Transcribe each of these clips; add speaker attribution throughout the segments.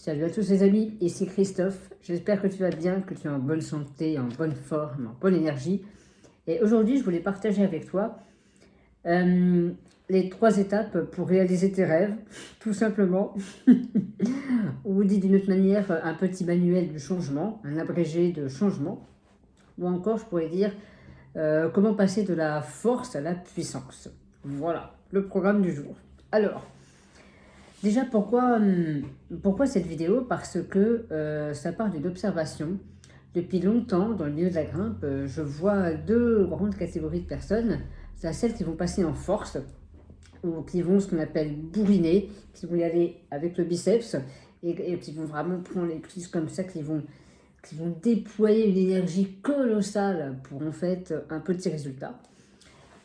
Speaker 1: Salut à tous les amis, ici Christophe. J'espère que tu vas bien, que tu es en bonne santé, en bonne forme, en bonne énergie. Et aujourd'hui, je voulais partager avec toi euh, les 3 étapes pour réaliser tes rêves, tout simplement. Ou dit d'une autre manière, un petit manuel du changement, un abrégé de changement. Ou encore, je pourrais dire, comment passer de la force à la puissance. Voilà, le programme du jour. Alors, déjà, pourquoi cette vidéo? Parce que ça part d'une observation. Depuis longtemps, dans le milieu de la grimpe, je vois 2 grandes catégories de personnes. C'est celles qui vont passer en force, ou qui vont ce qu'on appelle bourriner, qui vont y aller avec le biceps, et qui vont vraiment prendre les prises comme ça, qui vont déployer une énergie colossale pour en fait un petit résultat.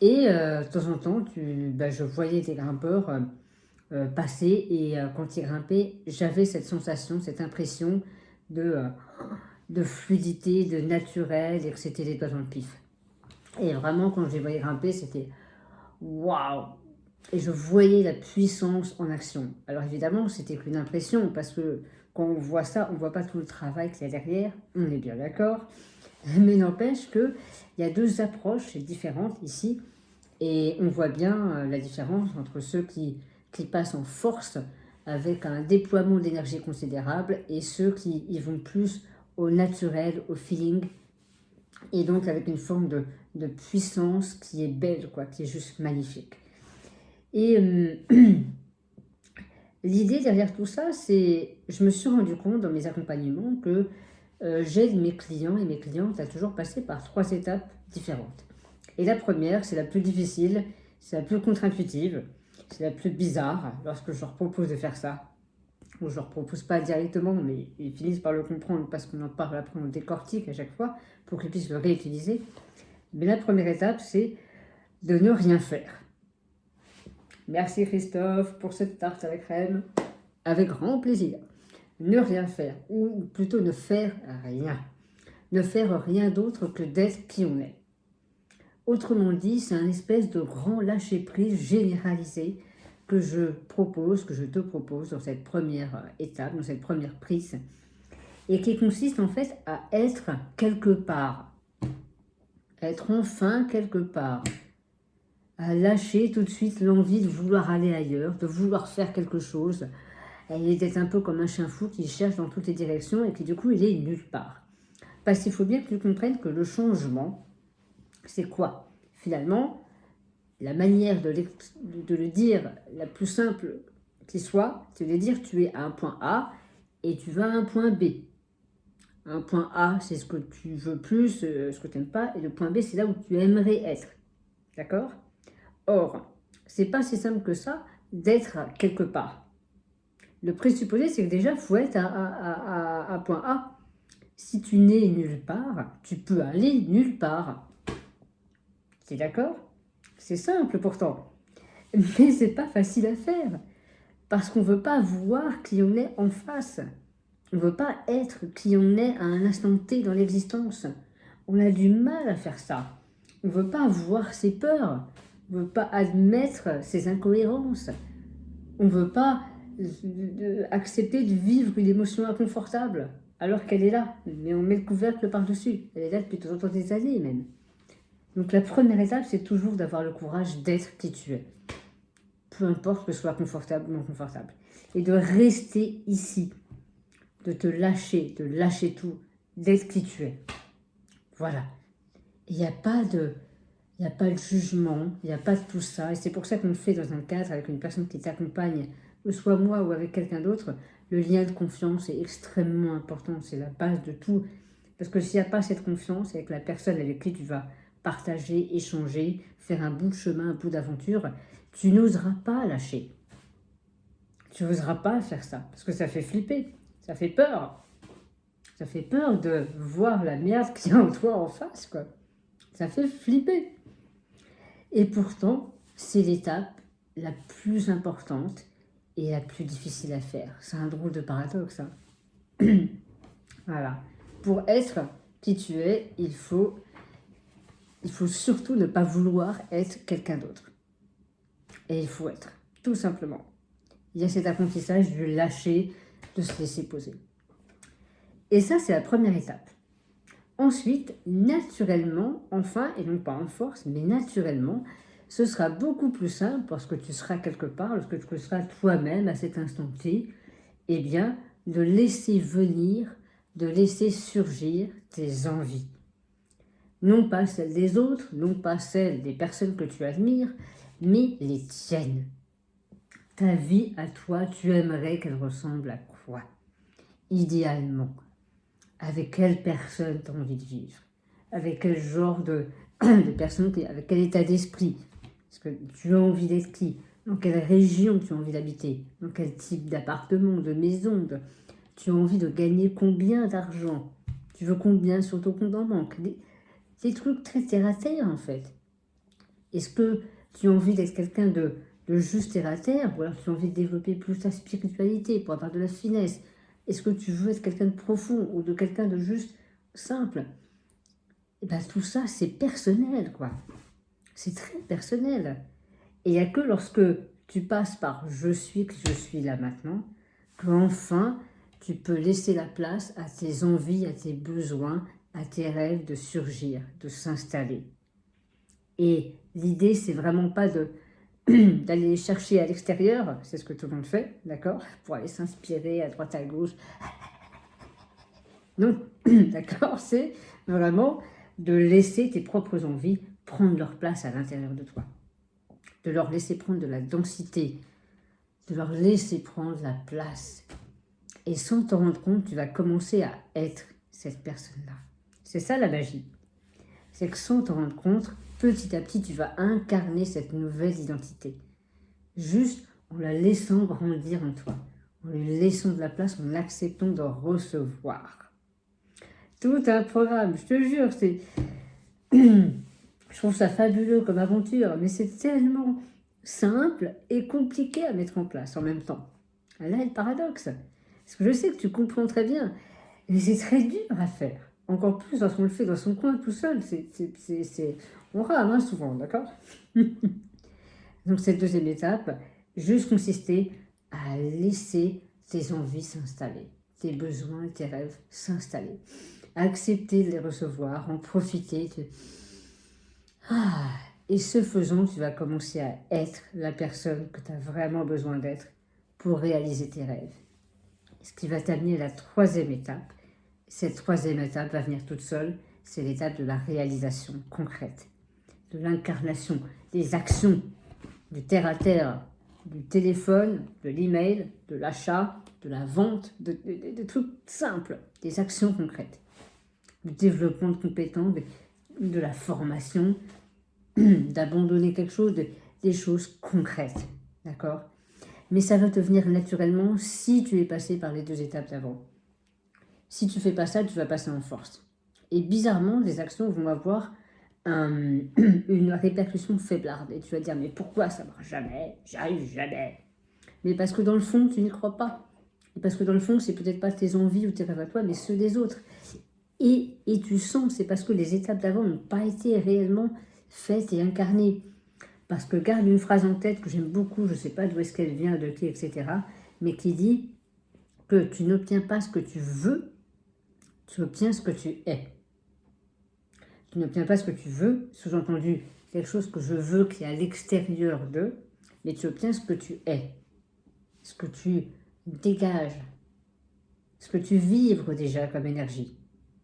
Speaker 1: Et de temps en temps, je voyais des grimpeurs passer et quand ils grimpaient, j'avais cette sensation, cette impression de fluidité, de naturel et que c'était les doigts dans le pif. Et vraiment, quand je les voyais grimper, c'était waouh! Et je voyais la puissance en action. Alors évidemment, c'était qu'une impression parce que quand on voit ça, on ne voit pas tout le travail qu'il y a derrière, on est bien d'accord. Mais n'empêche qu'il y a 2 approches différentes ici et on voit bien la différence entre ceux qui passent en force avec un déploiement d'énergie considérable et ceux qui y vont plus au naturel, au feeling et donc avec une forme de puissance qui est belle, quoi, qui est juste magnifique. Et l'idée derrière tout ça, c'est, je me suis rendu compte dans mes accompagnements que j'aide mes clients et mes clientes à toujours passer par 3 étapes différentes. Et la première, c'est la plus difficile, c'est la plus contre-intuitive, c'est la plus bizarre lorsque je leur propose de faire ça. Ou je leur propose pas directement, mais ils finissent par le comprendre parce qu'on en parle après, on décortique à chaque fois pour qu'ils puissent le réutiliser. Mais la première étape, c'est de ne rien faire. Merci Christophe pour cette tarte à la crème. Avec grand plaisir. Ne rien faire, ou plutôt ne faire rien. Ne faire rien d'autre que d'être qui on est. Autrement dit, c'est un espèce de grand lâcher-prise généralisé que je te propose dans cette première étape, dans cette première prise, et qui consiste en fait à être quelque part, être enfin quelque part, à lâcher tout de suite l'envie de vouloir aller ailleurs, de vouloir faire quelque chose, et d'être un peu comme un chien fou qui cherche dans toutes les directions et qui du coup il est nulle part. Parce qu'il faut bien que tu comprennes que le changement, c'est quoi? Finalement, la manière de le dire la plus simple qui soit, c'est de dire tu es à un point A et tu vas à un point B. Un point A, c'est ce que tu veux plus, ce que tu n'aimes pas, et le point B, c'est là où tu aimerais être. D'accord? Or, c'est pas si simple que ça d'être quelque part. Le présupposé, c'est que déjà, il faut être à point A. Si tu n'es nulle part, tu peux aller nulle part. C'est d'accord? C'est simple pourtant. Mais c'est pas facile à faire. Parce qu'on ne veut pas voir qui on est en face. On ne veut pas être qui on est à un instant T dans l'existence. On a du mal à faire ça. On ne veut pas voir ses peurs. On ne veut pas admettre ses incohérences. On ne veut pas accepter de vivre une émotion inconfortable alors qu'elle est là. Mais on met le couvercle par-dessus. Elle est là depuis de temps en temps des années même. Donc la première étape, c'est toujours d'avoir le courage d'être qui tu es. Peu importe que ce soit confortable ou non confortable. Et de rester ici. De te lâcher, de lâcher tout, d'être qui tu es. Voilà. Il n'y a pas de jugement, il n'y a pas de tout ça. Et c'est pour ça qu'on le fait dans un cadre avec une personne qui t'accompagne, que ce soit moi ou avec quelqu'un d'autre. Le lien de confiance est extrêmement important, c'est la base de tout. Parce que s'il n'y a pas cette confiance avec la personne avec qui tu vas partager, échanger, faire un bout de chemin, un bout d'aventure, tu n'oseras pas lâcher. Tu n'oseras pas faire ça, parce que ça fait flipper, ça fait peur. Ça fait peur de voir la merde qu'il y a en toi en face, quoi. Ça fait flipper. Et pourtant, c'est l'étape la plus importante et la plus difficile à faire. C'est un drôle de paradoxe, hein. Voilà. Pour être qui tu es, il faut surtout ne pas vouloir être quelqu'un d'autre. Et il faut être, tout simplement. Il y a cet apprentissage du lâcher de se laisser poser. Et ça, c'est la première étape. Ensuite, naturellement, enfin, et non pas en force, mais naturellement, ce sera beaucoup plus simple parce que tu seras quelque part, lorsque tu seras toi-même à cet instant T, eh bien, de laisser venir, de laisser surgir tes envies. Non pas celles des autres, non pas celles des personnes que tu admires, mais les tiennes. Ta vie à toi, tu aimerais qu'elle ressemble à quoi? Idéalement. Avec quelle personne tu as envie de vivre? Avec quel genre de personne, avec quel état d'esprit? Est-ce que tu as envie d'être qui? Dans quelle région tu as envie d'habiter? Dans quel type d'appartement, de maison? Tu as envie de gagner combien d'argent? Tu veux combien sur ton compte en banque? Des trucs très terre à terre en fait. Est-ce que tu as envie d'être quelqu'un de juste terre à terre, ou alors tu as envie de développer plus ta spiritualité pour avoir de la finesse? Est-ce que tu veux être quelqu'un de profond ou de quelqu'un de juste simple? Et bien tout ça, c'est personnel, quoi. C'est très personnel. Et il n'y a que lorsque tu passes par « je suis » que je suis là maintenant, qu'enfin, tu peux laisser la place à tes envies, à tes besoins, à tes rêves de surgir, de s'installer. Et l'idée, c'est vraiment pas d'aller les chercher à l'extérieur, c'est ce que tout le monde fait, d'accord? Pour aller s'inspirer à droite à gauche. Non, d'accord? C'est vraiment de laisser tes propres envies prendre leur place à l'intérieur de toi. De leur laisser prendre de la densité, de leur laisser prendre la place. Et sans t'en rendre compte, tu vas commencer à être cette personne-là. C'est ça la magie. C'est que sans t'en rendre compte, petit à petit, tu vas incarner cette nouvelle identité. Juste en la laissant grandir en toi, en lui laissant de la place, en acceptant de recevoir. Tout un programme, je te jure, c'est... Je trouve ça fabuleux comme aventure, mais c'est tellement simple et compliqué à mettre en place en même temps. Là est le paradoxe. Parce que je sais que tu comprends très bien, mais c'est très dur à faire. Encore plus lorsqu'on le fait dans son coin tout seul. On rame hein, souvent, d'accord? Donc cette deuxième étape, juste consister à laisser tes envies s'installer, tes besoins et tes rêves s'installer. Accepter de les recevoir, en profiter. Et ce faisant, tu vas commencer à être la personne que tu as vraiment besoin d'être pour réaliser tes rêves. Ce qui va t'amener à la troisième étape. Cette troisième étape va venir toute seule, c'est l'étape de la réalisation concrète, de l'incarnation, des actions, du terre-à-terre, du téléphone, de l'email, de l'achat, de la vente, de trucs simples, des actions concrètes, du développement de compétences, de la formation, d'abandonner quelque chose, des choses concrètes, d'accord? Mais ça va te venir naturellement si tu es passé par les deux étapes d'avant. Si tu fais pas ça, tu vas passer en force. Et bizarrement, les actions vont avoir une répercussion faiblarde. Et tu vas te dire, mais pourquoi ça marche jamais? J'arrive jamais. Mais parce que dans le fond, tu n'y crois pas. Et parce que dans le fond, c'est peut-être pas tes envies ou tes rêves à toi, mais ceux des autres. Et tu sens, c'est parce que les étapes d'avant n'ont pas été réellement faites et incarnées. Parce que garde une phrase en tête que j'aime beaucoup, je ne sais pas d'où est-ce qu'elle vient, de qui, etc., mais qui dit que tu n'obtiens pas ce que tu veux, tu obtiens ce que tu es. Tu n'obtiens pas ce que tu veux, sous-entendu, quelque chose que je veux qui est à l'extérieur d'eux, mais tu obtiens ce que tu es, ce que tu dégages, ce que tu vibres déjà comme énergie.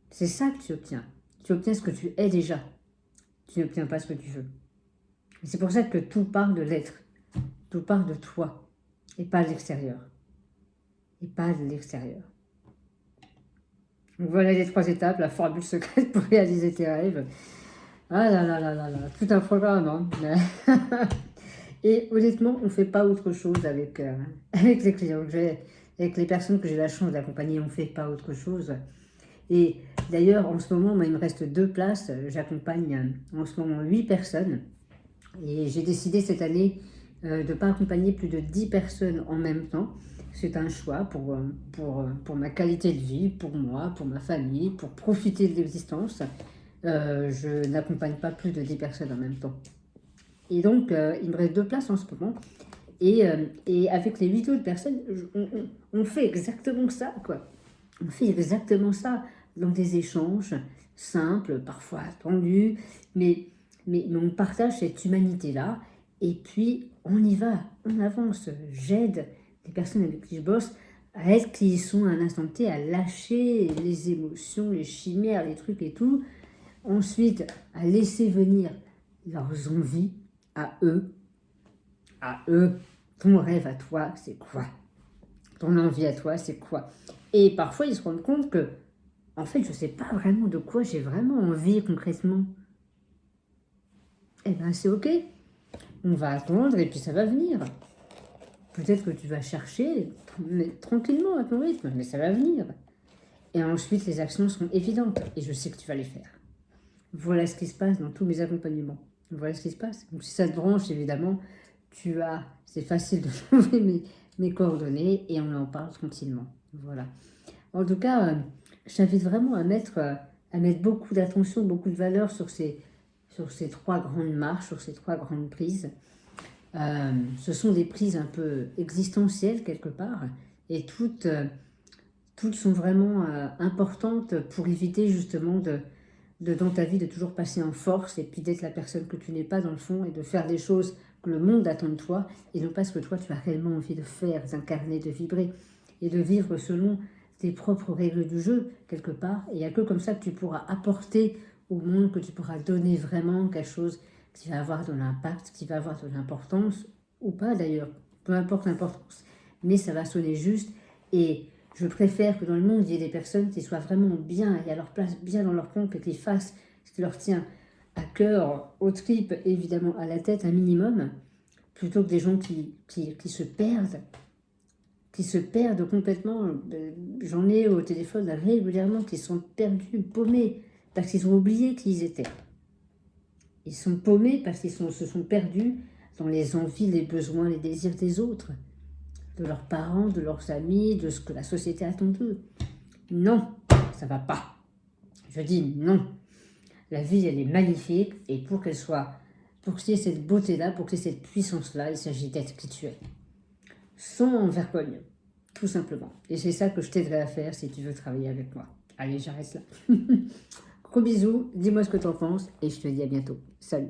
Speaker 1: C'est ça que tu obtiens. Tu obtiens ce que tu es déjà. Tu n'obtiens pas ce que tu veux. Et c'est pour ça que tout part de l'être. Tout part de toi, et pas de l'extérieur. Et pas de l'extérieur. Donc voilà les 3 étapes, la formule secrète pour réaliser tes rêves. Ah là là là là là, tout un programme. Hein. Et honnêtement, on ne fait pas autre chose avec les clients que j'ai, avec les personnes que j'ai la chance d'accompagner, on ne fait pas autre chose. Et d'ailleurs, en ce moment, moi, il me reste 2 places. J'accompagne en ce moment 8 personnes. Et j'ai décidé cette année de ne pas accompagner plus de 10 personnes en même temps. C'est un choix pour ma qualité de vie, pour moi, pour ma famille, pour profiter de l'existence. Je n'accompagne pas plus de 10 personnes en même temps. Et donc, il me reste 2 places en ce moment. Et avec les 8 autres personnes, on fait exactement ça, quoi. On fait exactement ça dans des échanges simples, parfois tendus, mais on partage cette humanité-là, et puis on y va, on avance. J'aide les personnes avec qui je bosse à être qui ils sont à un instant T, à lâcher les émotions, les chimères, les trucs et tout. Ensuite, à laisser venir leurs envies à eux. À eux, ton rêve à toi, c'est quoi? Ton envie à toi, c'est quoi? Et parfois, ils se rendent compte que, en fait, je ne sais pas vraiment de quoi j'ai vraiment envie concrètement. Eh bien, c'est ok. On va attendre et puis ça va venir. Peut-être que tu vas chercher mais tranquillement à ton rythme, mais ça va venir. Et ensuite, les actions seront évidentes et je sais que tu vas les faire. Voilà ce qui se passe dans tous mes accompagnements. Voilà ce qui se passe. Donc, si ça te branche, évidemment, c'est facile de trouver mes coordonnées et on en parle tranquillement. Voilà. En tout cas, je t'invite vraiment à mettre beaucoup d'attention, beaucoup de valeur sur ces 3 grandes marches, sur ces 3 grandes prises. Ce sont des prises un peu existentielles quelque part et toutes sont vraiment importantes pour éviter justement dans ta vie de toujours passer en force et puis d'être la personne que tu n'es pas dans le fond et de faire des choses que le monde attend de toi et non pas ce que toi tu as réellement envie de faire, d'incarner, de vibrer et de vivre selon tes propres règles du jeu quelque part. Et il n'y a que comme ça que tu pourras apporter au monde, que tu pourras donner vraiment quelque chose qui va avoir de l'impact, qui va avoir de l'importance ou pas d'ailleurs, peu importe l'importance, mais ça va sonner juste. Et je préfère que dans le monde, il y ait des personnes qui soient vraiment bien et à leur place, bien dans leur pompe et qui fassent ce qui leur tient à cœur, aux tripes, évidemment à la tête, un minimum, plutôt que des gens qui se perdent complètement. J'en ai au téléphone régulièrement qui sont perdus, paumés, parce qu'ils ont oublié qui ils étaient. Ils sont paumés parce qu'ils se sont perdus dans les envies, les besoins, les désirs des autres, de leurs parents, de leurs amis, de ce que la société attend d'eux. Non, ça va pas. Je dis non. La vie, elle est magnifique et pour qu'il y ait cette beauté-là, pour qu'il y ait cette puissance-là, il s'agit d'être qui tu es. Sans vergogne, tout simplement. Et c'est ça que je t'aiderai à faire si tu veux travailler avec moi. Allez, j'arrête là. Gros bisous, dis-moi ce que tu en penses et je te dis à bientôt. Salut.